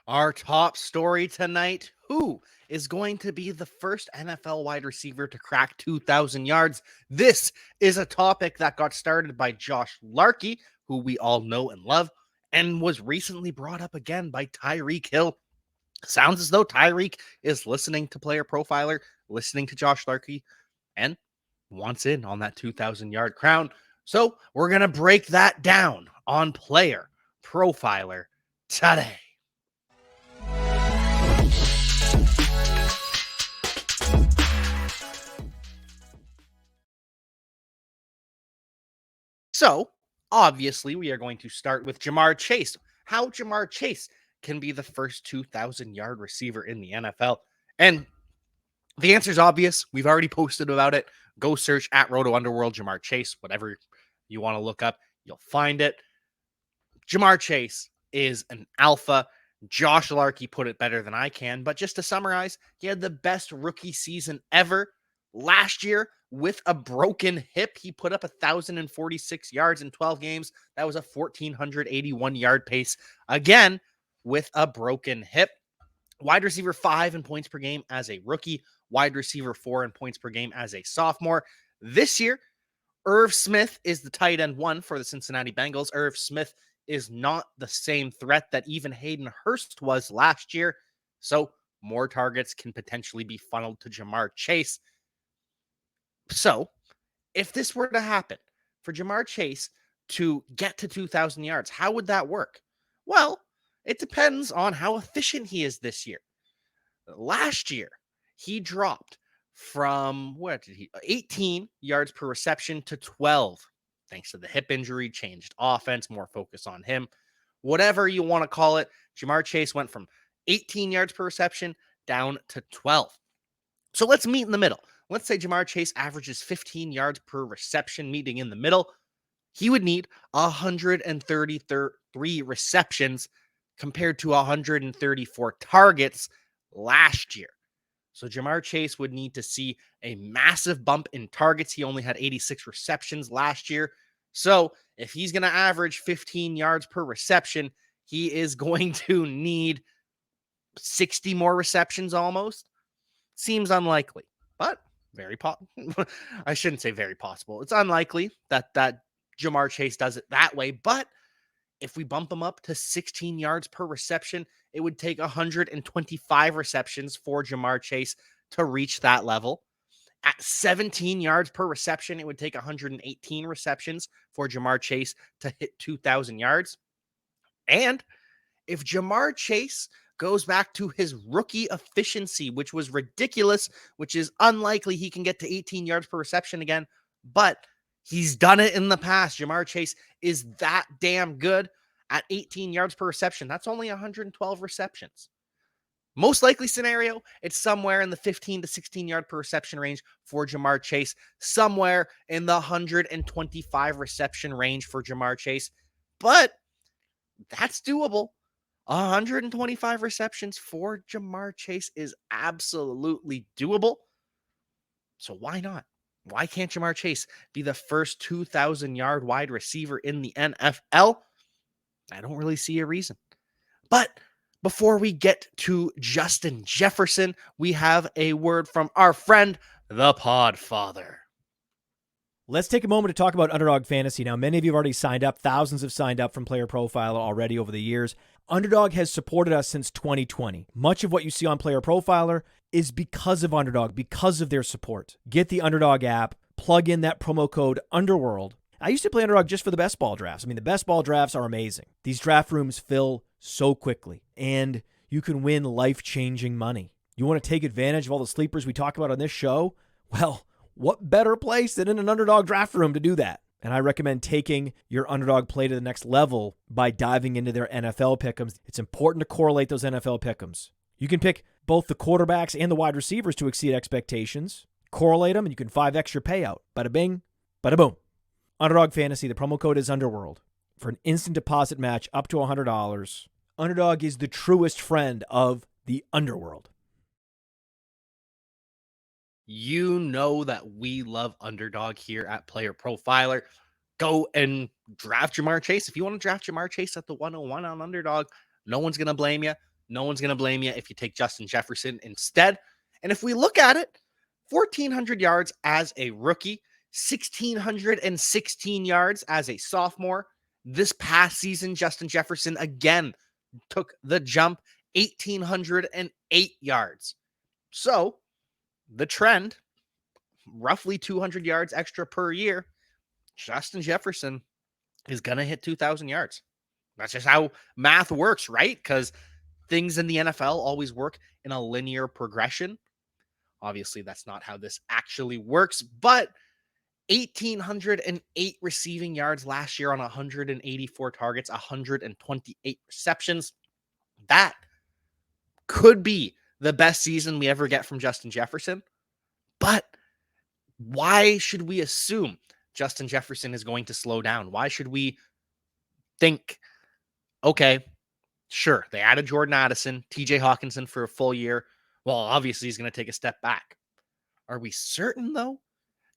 Our top story tonight, who is going to be the first NFL wide receiver to crack 2,000 yards? This is a topic that got started by Josh Larkey, who we all know and love, and was recently brought up again by Tyreek Hill. Sounds as though Tyreek is listening to Player Profiler, listening to Josh Larkey, and wants in on that 2,000-yard crown. So we're going to break that down on Player Profiler today. So, obviously, we are going to start with Ja'Marr Chase. How Ja'Marr Chase can be the first 2,000-yard receiver in the NFL. And the answer is obvious. We've already posted about it. Go search at Roto Underworld Ja'Marr Chase, whatever you want to look up, you'll find it. Ja'Marr Chase is an alpha. Josh Larkey put it better than I can. But just to summarize, he had the best rookie season ever last year with a broken hip. He put up 1,046 yards in 12 games. That was a 1,481-yard pace. Again, with a broken hip. Wide receiver 5 in points per game as a rookie. Wide receiver 4 in points per game as a sophomore. This year, Irv Smith is the tight end 1 for the Cincinnati Bengals. Irv Smith is not the same threat that even Hayden Hurst was last year. So more targets can potentially be funneled to Ja'Marr Chase. So if this were to happen for Ja'Marr Chase to get to 2,000 yards, how would that work? Well, it depends on how efficient he is this year. Last year, he dropped from 18 yards per reception to 12. Thanks to the hip injury, changed offense, more focus on him. Whatever you want to call it, Ja'Marr Chase went from 18 yards per reception down to 12. So let's meet in the middle. Let's say Ja'Marr Chase averages 15 yards per reception, meeting in the middle. He would need 133 receptions compared to 134 targets last year. So Ja'Marr Chase would need to see a massive bump in targets. He only had 86 receptions last year. So if he's going to average 15 yards per reception, he is going to need 60 more receptions almost. Seems unlikely, but very possible. I shouldn't say very possible. It's unlikely that Ja'Marr Chase does it that way, but if we bump him up to 16 yards per reception, it would take 125 receptions for Ja'Marr Chase to reach that level. At 17 yards per reception, it would take 118 receptions for Ja'Marr Chase to hit 2,000 yards. And if Ja'Marr Chase goes back to his rookie efficiency, which was ridiculous, which is unlikely he can get to 18 yards per reception again, but he's done it in the past. Ja'Marr Chase is that damn good at 18 yards per reception. That's only 112 receptions. Most likely scenario, it's somewhere in the 15 to 16 yard per reception range for Ja'Marr Chase, somewhere in the 125 reception range for Ja'Marr Chase. But that's doable. 125 receptions for Ja'Marr Chase is absolutely doable. So why not? Why can't Ja'Marr Chase be the first 2,000-yard wide receiver in the NFL? I don't really see a reason. But before we get to Justin Jefferson, we have a word from our friend, the Podfather. Let's take a moment to talk about Underdog Fantasy. Now, many of you have already signed up. Thousands have signed up from Player Profiler already over the years. Underdog has supported us since 2020. Much of what you see on Player Profiler is because of Underdog, because of their support. Get the Underdog app, plug in that promo code Underworld. I used to play Underdog just for the best ball drafts. I mean, the best ball drafts are amazing. These draft rooms fill so quickly, and you can win life-changing money. You want to take advantage of all the sleepers we talk about on this show? Well, what better place than in an Underdog draft room to do that? And I recommend taking your Underdog play to the next level by diving into their NFL pick'ems. It's important to correlate those NFL pick'ems. You can pick both the quarterbacks and the wide receivers to exceed expectations. Correlate them, and you can 5x your payout. Bada bing, bada boom. Underdog Fantasy, the promo code is Underworld. For an instant deposit match up to $100, Underdog is the truest friend of the Underworld. You know that we love Underdog here at Player Profiler. Go and draft Ja'Marr Chase. If you want to draft Ja'Marr Chase at the 101 on Underdog, no one's going to blame you. No one's going to blame you if you take Justin Jefferson instead. And if we look at it, 1,400 yards as a rookie, 1,616 yards as a sophomore. This past season, Justin Jefferson again took the jump, 1,808 yards. So the trend, roughly 200 yards extra per year, Justin Jefferson is going to hit 2,000 yards. That's just how math works, right? Because things in the NFL always work in a linear progression. Obviously, that's not how this actually works, but 1,808 receiving yards last year on 184 targets, 128 receptions. That could be the best season we ever get from Justin Jefferson. But why should we assume Justin Jefferson is going to slow down? Why should we think, okay, sure, they added Jordan Addison, TJ Hawkinson for a full year. Well, obviously he's going to take a step back. Are we certain though?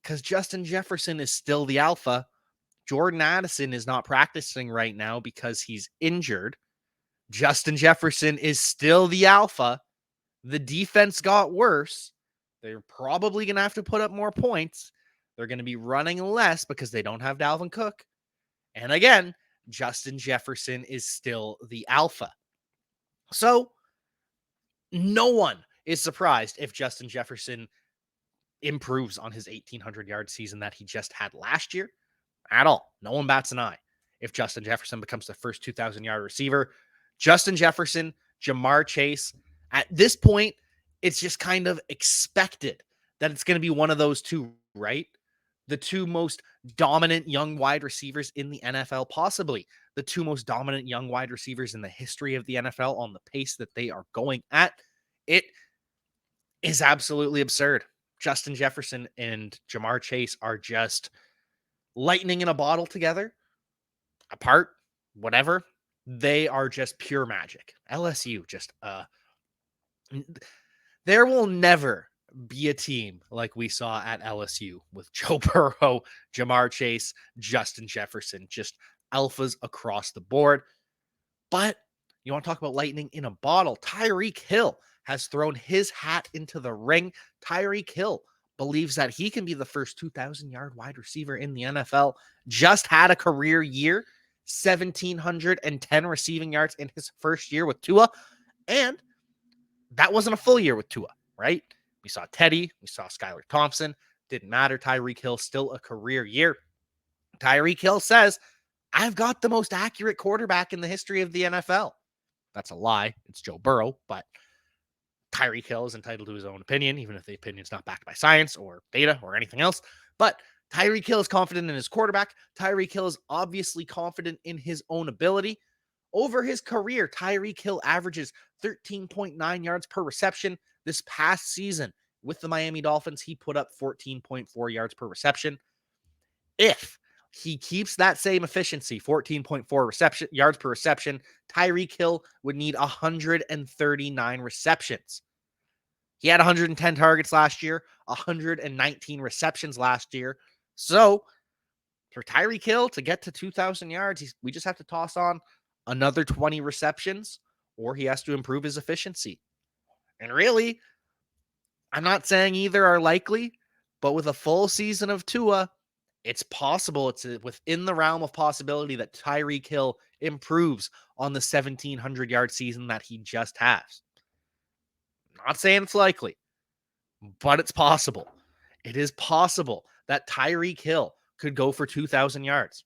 Because Justin Jefferson is still the alpha. Jordan Addison is not practicing right now because he's injured. Justin Jefferson is still the alpha. The defense got worse. They're probably going to have to put up more points. They're going to be running less because they don't have Dalvin Cook. And again, Justin Jefferson is still the alpha. So no one is surprised if Justin Jefferson improves on his 1,800-yard season that he just had last year at all. No one bats an eye if Justin Jefferson becomes the first 2,000-yard receiver. Justin Jefferson, Jamar Chase, at this point, it's just kind of expected that it's going to be one of those two, right? The two most dominant young wide receivers in the NFL, possibly the two most dominant young wide receivers in the history of the NFL on the pace that they are going at. It is absolutely absurd. Justin Jefferson and Jamar Chase are just lightning in a bottle together, apart, whatever. They are just pure magic. LSU just, there will never be a team like we saw at LSU with Joe Burrow, Jamar Chase, Justin Jefferson, just alphas across the board. But you want to talk about lightning in a bottle? Tyreek Hill has thrown his hat into the ring. Tyreek Hill believes that he can be the first 2,000-yard wide receiver in the NFL. Just had a career year, 1,710 receiving yards in his first year with Tua. And that wasn't a full year with Tua, right? We saw Teddy, we saw Skylar Thompson. Didn't matter. Tyreek Hill, still a career year. Tyreek Hill says, I've got the most accurate quarterback in the history of the NFL. That's a lie. It's Joe Burrow, but Tyreek Hill is entitled to his own opinion, even if the opinion's not backed by science or data or anything else. But Tyreek Hill is confident in his quarterback. Tyreek Hill is obviously confident in his own ability. Over his career, Tyreek Hill averages 13.9 yards per reception. This past season with the Miami Dolphins, he put up 14.4 yards per reception. If he keeps that same efficiency, 14.4 yards per reception, Tyreek Hill would need 139 receptions. He had 110 targets last year, 119 receptions last year. So for Tyreek Hill to get to 2,000 yards, we just have to toss on another 20 receptions, or he has to improve his efficiency. And really, I'm not saying either are likely, but with a full season of Tua, it's possible, it's within the realm of possibility that Tyreek Hill improves on the 1,700-yard season that he just has. Not saying it's likely, but it's possible. It is possible that Tyreek Hill could go for 2,000 yards.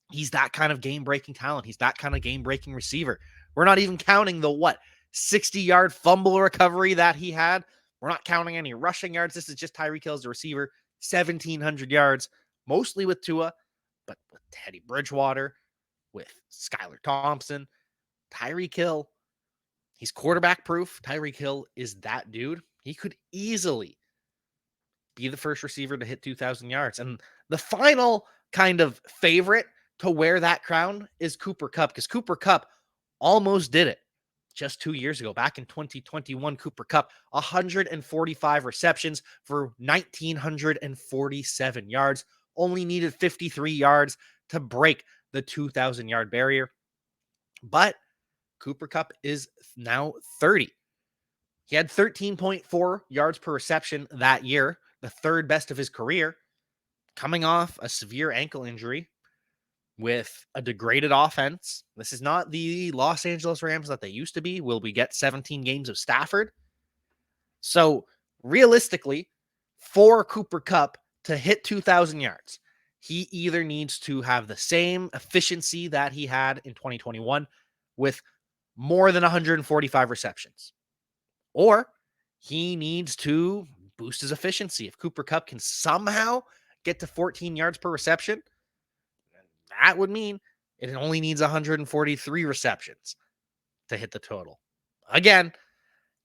He's that kind of game-breaking talent. He's that kind of game-breaking receiver. We're not even counting the, 60-yard fumble recovery that he had. We're not counting any rushing yards. This is just Tyreek Hill as a receiver, 1,700 yards, mostly with Tua, but with Teddy Bridgewater, with Skylar Thompson, Tyreek Hill, he's quarterback proof. Tyreek Hill is that dude. He could easily be the first receiver to hit 2,000 yards. And the final kind of favorite to wear that crown is Cooper Kupp, because Cooper Kupp almost did it just 2 years ago. Back in 2021, Cooper Kupp, 145 receptions for 1,947 yards. Only needed 53 yards to break the 2,000-yard barrier. But Cooper Kupp is now 30. He had 13.4 yards per reception that year, the third best of his career, coming off a severe ankle injury with a degraded offense. This is not the Los Angeles Rams that they used to be. Will we get 17 games of Stafford? So realistically, for Cooper Kupp to hit 2,000 yards, he either needs to have the same efficiency that he had in 2021 with more than 145 receptions, or he needs to boost his efficiency. If Cooper Kupp can somehow get to 14 yards per reception, that would mean it only needs 143 receptions to hit the total. Again,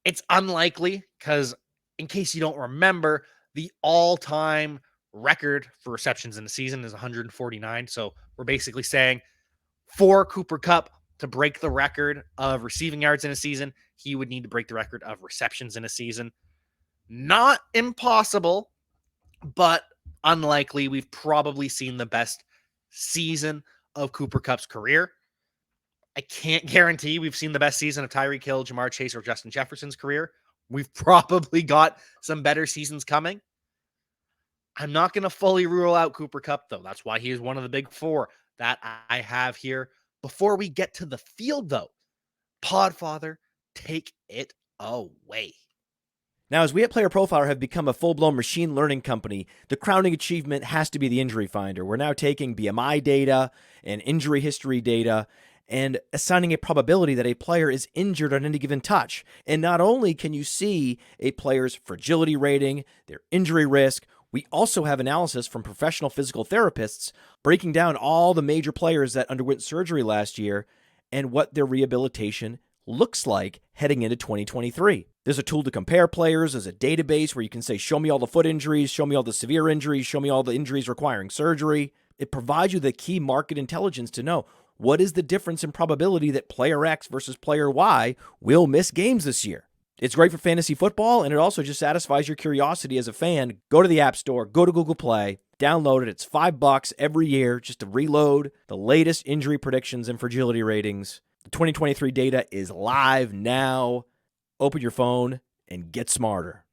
it's unlikely because, in case you don't remember, the all-time record for receptions in the season is 149. So we're basically saying for Cooper Kupp to break the record of receiving yards in a season, he would need to break the record of receptions in a season. Not impossible, but unlikely. We've probably seen the best season of Cooper Kupp's career. I can't guarantee we've seen the best season of Tyreek Hill, Jamar Chase, or Justin Jefferson's career. We've probably got some better seasons coming. I'm not going to fully rule out Cooper Kupp, though. That's why he is one of the big four that I have here. Before we get to the field, though, Podfather, take it away. Now, as we at Player Profiler have become a full-blown machine learning company, the crowning achievement has to be the injury finder. We're now taking BMI data and injury history data and assigning a probability that a player is injured on any given touch. And not only can you see a player's fragility rating, their injury risk, we also have analysis from professional physical therapists breaking down all the major players that underwent surgery last year and what their rehabilitation looks like heading into 2023. There's a tool to compare players. There's a database where you can say, show me all the foot injuries, show me all the severe injuries, show me all the injuries requiring surgery. It provides you the key market intelligence to know what is the difference in probability that player X versus player Y will miss games this year. It's great for fantasy football, and it also just satisfies your curiosity as a fan. Go to the App Store, go to Google Play, download it. It's $5 every year just to reload the latest injury predictions and fragility ratings. The 2023 data is live now. Open your phone and get smarter.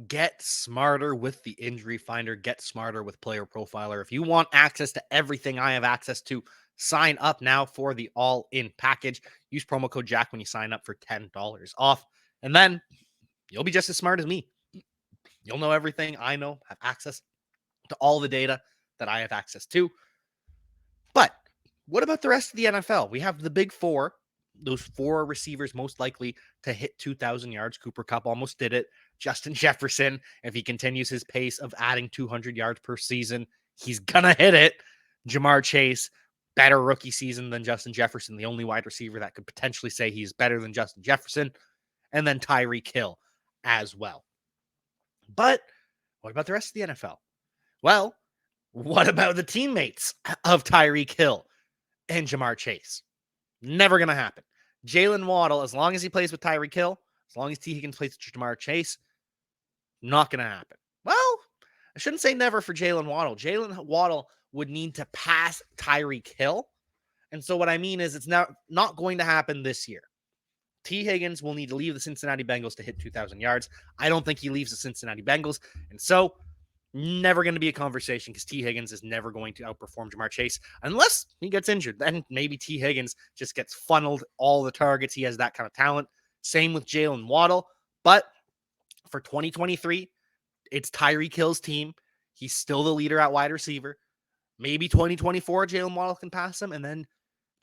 Get smarter with the injury finder. Get smarter with Player Profiler. If you want access to everything I have access to, sign up now for the all-in package. Use promo code Jack when you sign up for $10 off. And then you'll be just as smart as me. You'll know everything I know, have access to all the data that I have access to. But what about the rest of the NFL? We have the big four, those four receivers most likely to hit 2,000 yards. Cooper Kupp almost did it. Justin Jefferson, if he continues his pace of adding 200 yards per season, he's going to hit it. Jamar Chase, better rookie season than Justin Jefferson, the only wide receiver that could potentially say he's better than Justin Jefferson. And then Tyreek Hill as well. But what about the rest of the NFL? Well, what about the teammates of Tyreek Hill and Jamar Chase? Never going to happen. Jalen Waddle, as long as he plays with Tyreek Hill, as long as T. Higgins plays with Jamar Chase, not going to happen. Well, I shouldn't say never for Jalen Waddle. Jalen Waddle would need to pass Tyreek Hill. And so what I mean is it's not going to happen this year. T. Higgins will need to leave the Cincinnati Bengals to hit 2,000 yards. I don't think he leaves the Cincinnati Bengals. And so never going to be a conversation because T. Higgins is never going to outperform Jamar Chase unless he gets injured. Then maybe T. Higgins just gets funneled all the targets. He has that kind of talent. Same with Jalen Waddle. But for 2023, it's Tyreek Hill's team. He's still the leader at wide receiver. Maybe 2024, Jalen Waddle can pass him, and then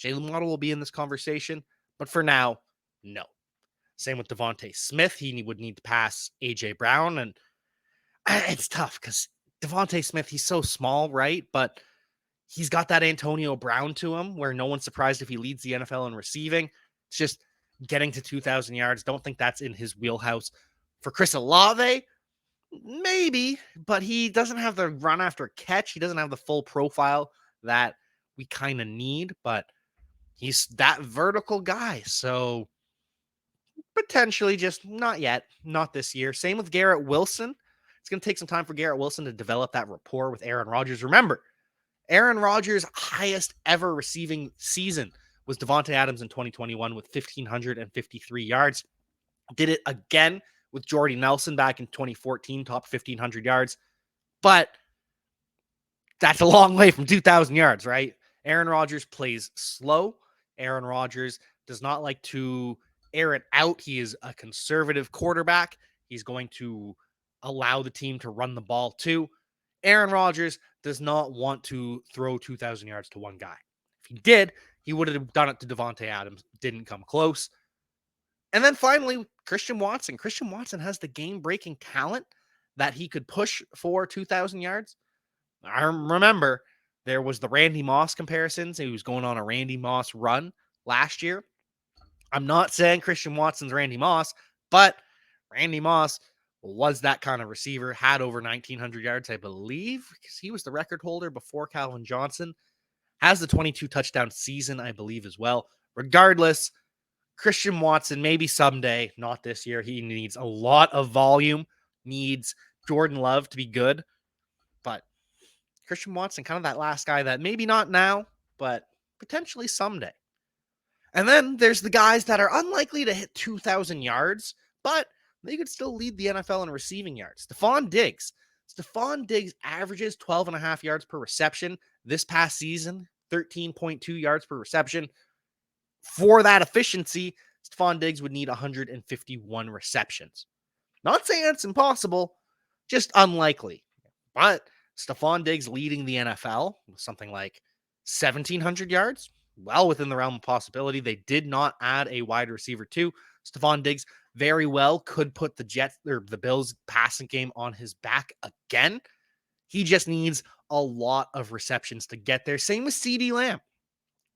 Jalen Waddle will be in this conversation. But for now, no. Same with Devontae Smith. He would need to pass A.J. Brown, and it's tough because Devontae Smith, he's so small, right? But he's got that Antonio Brown to him where no one's surprised if he leads the NFL in receiving. It's just getting to 2,000 yards. Don't think that's in his wheelhouse. For Chris Olave, maybe, but he doesn't have the run after catch. He doesn't have the full profile that we kind of need, but he's that vertical guy. So potentially just not yet, not this year. Same with Garrett Wilson. It's going to take some time for Garrett Wilson to develop that rapport with Aaron Rodgers. Remember, Aaron Rodgers' highest ever receiving season was Davante Adams in 2021 with 1,553 yards. Did it again with Jordy Nelson back in 2014, top 1,500 yards. But that's a long way from 2,000 yards, right? Aaron Rodgers plays slow. Aaron Rodgers does not like to air it out. He is a conservative quarterback. He's going to allow the team to run the ball too. Aaron Rodgers does not want to throw 2,000 yards to one guy. If he did, he would have done it to Davante Adams. Didn't come close. And then finally, Christian Watson. Christian Watson has the game-breaking talent that he could push for 2,000 yards. I remember there was the Randy Moss comparisons. He was going on a Randy Moss run last year. I'm not saying Christian Watson's Randy Moss, but Randy Moss was that kind of receiver, had over 1,900 yards, I believe, because he was the record holder before Calvin Johnson. Has the 22 touchdown season, I believe, as well. Regardless, Christian Watson, maybe someday, not this year. He needs a lot of volume, needs Jordan Love to be good. But Christian Watson, kind of that last guy that maybe not now, but potentially someday. And then there's the guys that are unlikely to hit 2,000 yards, but they could still lead the NFL in receiving yards. Stephon Diggs. Stephon Diggs averages 12.5 yards per reception this past season, 13.2 yards per reception. For that efficiency, Stephon Diggs would need 151 receptions. Not saying it's impossible, just unlikely. But Stephon Diggs leading the NFL with something like 1,700 yards, well within the realm of possibility. They did not add a wide receiver too. Stephon Diggs very well could put the Jets or the Bills passing game on his back again. He just needs a lot of receptions to get there. Same with CeeDee Lamb.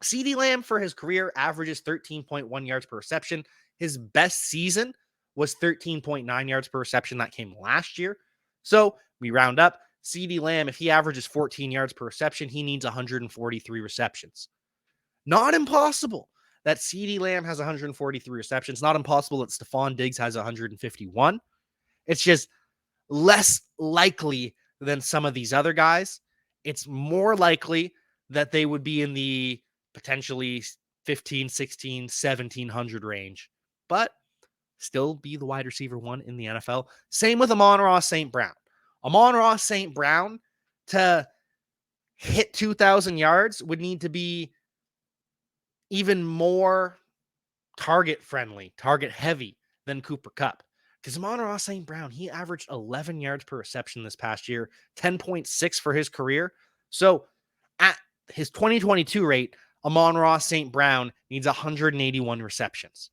CeeDee Lamb for his career averages 13.1 yards per reception. His best season was 13.9 yards per reception. That came last year. So we round up. CeeDee Lamb, if he averages 14 yards per reception, he needs 143 receptions. Not impossible that CeeDee Lamb has 143 receptions. Not impossible that Stephon Diggs has 151. It's just less likely than some of these other guys. It's more likely that they would be in the potentially 15, 16, 1,700 range, but still be the wide receiver one in the NFL. Same with Amon-Ra St. Brown. Amon-Ra St. Brown to hit 2,000 yards would need to be even more target friendly, target heavy than Cooper Kupp. Because Amon-Ra St. Brown, he averaged 11 yards per reception this past year, 10.6 for his career. So at his 2022 rate, Amon-Ra St. Brown needs 181 receptions.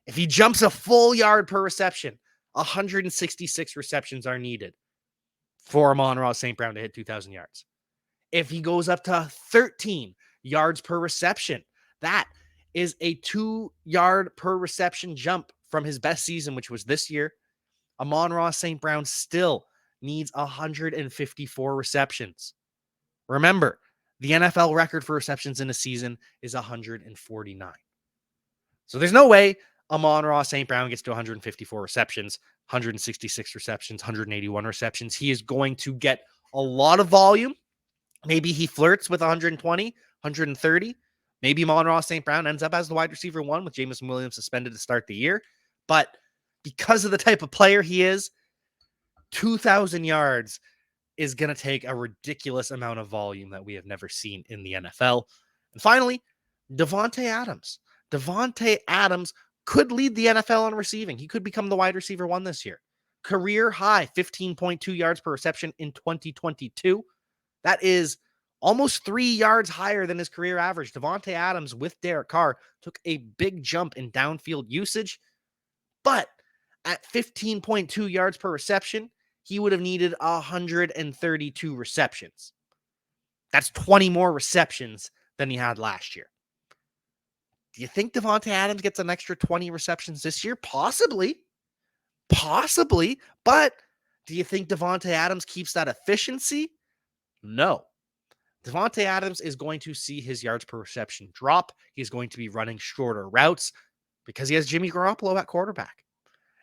If he jumps a full yard per reception, 166 receptions are needed for Amon-Ra St. Brown to hit 2,000 yards. If he goes up to 13 yards per reception, that is a 2 yard per reception jump from his best season, which was this year. Amon-Ra St. Brown still needs 154 receptions. Remember, the NFL record for receptions in a season is 149. So there's no way Amon-Ra St. Brown gets to 154 receptions, 166 receptions, 181 receptions. He is going to get a lot of volume. Maybe he flirts with 120, 130. Maybe Amon-Ra St. Brown ends up as the wide receiver one with Jameson Williams suspended to start the year. But because of the type of player he is, 2,000 yards is going to take a ridiculous amount of volume that we have never seen in the NFL. And finally, Davante Adams. Davante Adams could lead the NFL in receiving. He could become the wide receiver one this year. Career high, 15.2 yards per reception in 2022. That is almost 3 yards higher than his career average. Davante Adams with Derek Carr took a big jump in downfield usage, but at 15.2 yards per reception, he would have needed 132 receptions. That's 20 more receptions than he had last year. Do you think Davante Adams gets an extra 20 receptions this year? Possibly. But do you think Davante Adams keeps that efficiency? No. Davante Adams is going to see his yards per reception drop. He's going to be running shorter routes because he has Jimmy Garoppolo at quarterback.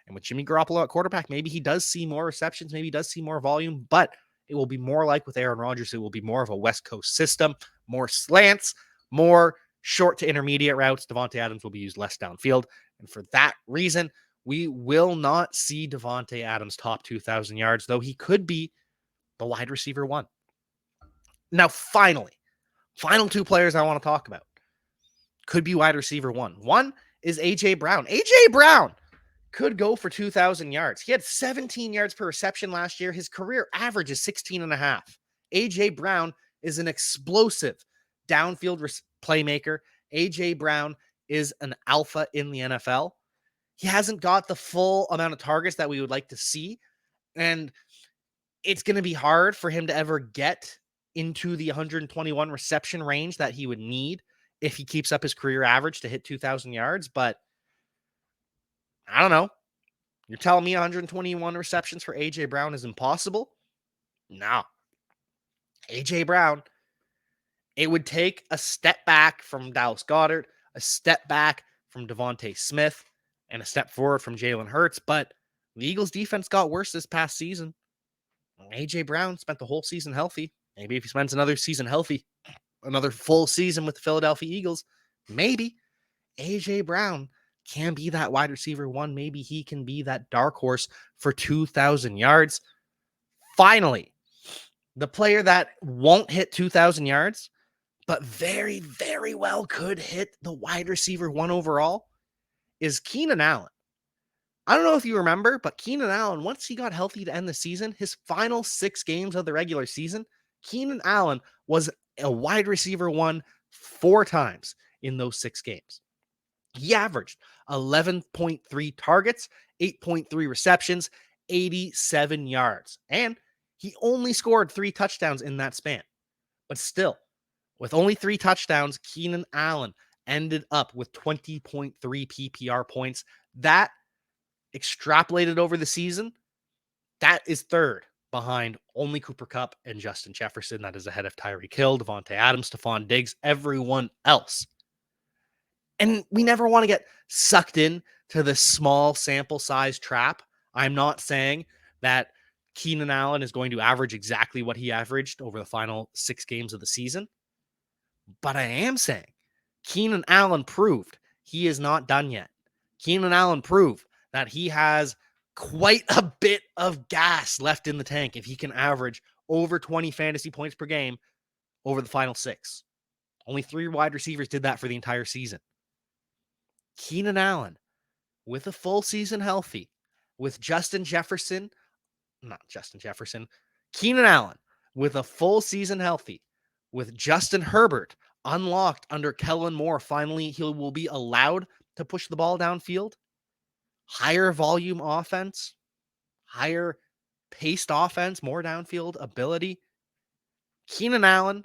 And with Jimmy Garoppolo at quarterback, maybe he does see more receptions, maybe he does see more volume, but It will be more like with Aaron Rodgers. It will be more of a West Coast system, more slants, more short to intermediate routes. Davante Adams will be used less downfield. And for that reason, we will not see Davante Adams top 2,000 yards, though he could be the wide receiver one. Now, final two players I want to talk about could be wide receiver one. One is A.J. Brown. A.J. Brown could go for 2,000 yards. He had 17 yards per reception last year. His career average is 16.5. A.J. Brown is an explosive downfield playmaker. A.J. Brown is an alpha in the NFL. He hasn't got the full amount of targets that we would like to see, and it's going to be hard for him to ever get into the 121 reception range that he would need if he keeps up his career average to hit 2,000 yards. But I don't know. You're telling me 121 receptions for A.J. Brown is impossible? No. A.J. Brown, it would take a step back from Dallas Goedert, a step back from Devontae Smith, and a step forward from Jalen Hurts. But the Eagles' defense got worse this past season. A.J. Brown spent the whole season healthy. Maybe if he spends another season healthy, another full season with the Philadelphia Eagles, maybe A.J. Brown can be that wide receiver one. Maybe he can be that dark horse for 2,000 yards. Finally, the player that won't hit 2,000 yards, but very, very well could hit the wide receiver one overall, is Keenan Allen. I don't know if you remember, but Keenan Allen, once he got healthy to end the season, his final 6 games of the regular season, Keenan Allen was a wide receiver one 4 times in those 6 games. He averaged 11.3 targets, 8.3 receptions, 87 yards. And he only scored 3 touchdowns in that span. But still, with only 3 touchdowns, Keenan Allen ended up with 20.3 PPR points. That extrapolated over the season, that is third behind only Cooper Kupp and Justin Jefferson. That is ahead of Tyreek Hill, Davante Adams, Stephon Diggs, everyone else. And we never want to get sucked in to the small sample size trap. I'm not saying that Keenan Allen is going to average exactly what he averaged over the final 6 games of the season. But I am saying Keenan Allen proved he is not done yet. Keenan Allen proved that he has quite a bit of gas left in the tank if he can average over 20 fantasy points per game over the final 6. Only 3 wide receivers did that for the entire season. Keenan Allen, with a full season healthy, with Keenan Allen, with a full season healthy, with Justin Herbert unlocked under Kellen Moore, finally he will be allowed to push the ball downfield. Higher volume offense, higher paced offense, more downfield ability. Keenan Allen,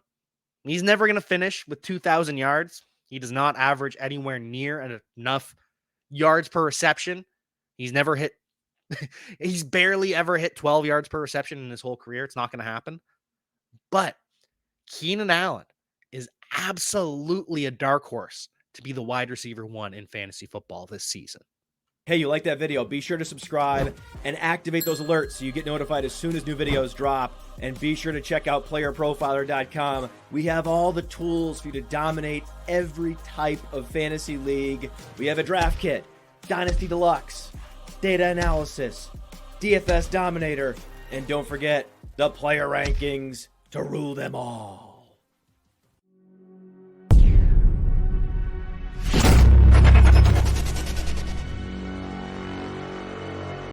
he's never going to finish with 2,000 yards. He does not average anywhere near enough yards per reception. He's barely ever hit 12 yards per reception in his whole career. It's not going to happen. But Keenan Allen is absolutely a dark horse to be the wide receiver one in fantasy football this season. Hey, you like that video? Be sure to subscribe and activate those alerts so you get notified as soon as new videos drop. And be sure to check out PlayerProfiler.com. We have all the tools for you to dominate every type of fantasy league. We have a draft kit, Dynasty Deluxe, data analysis, DFS Dominator, and don't forget the player rankings to rule them all.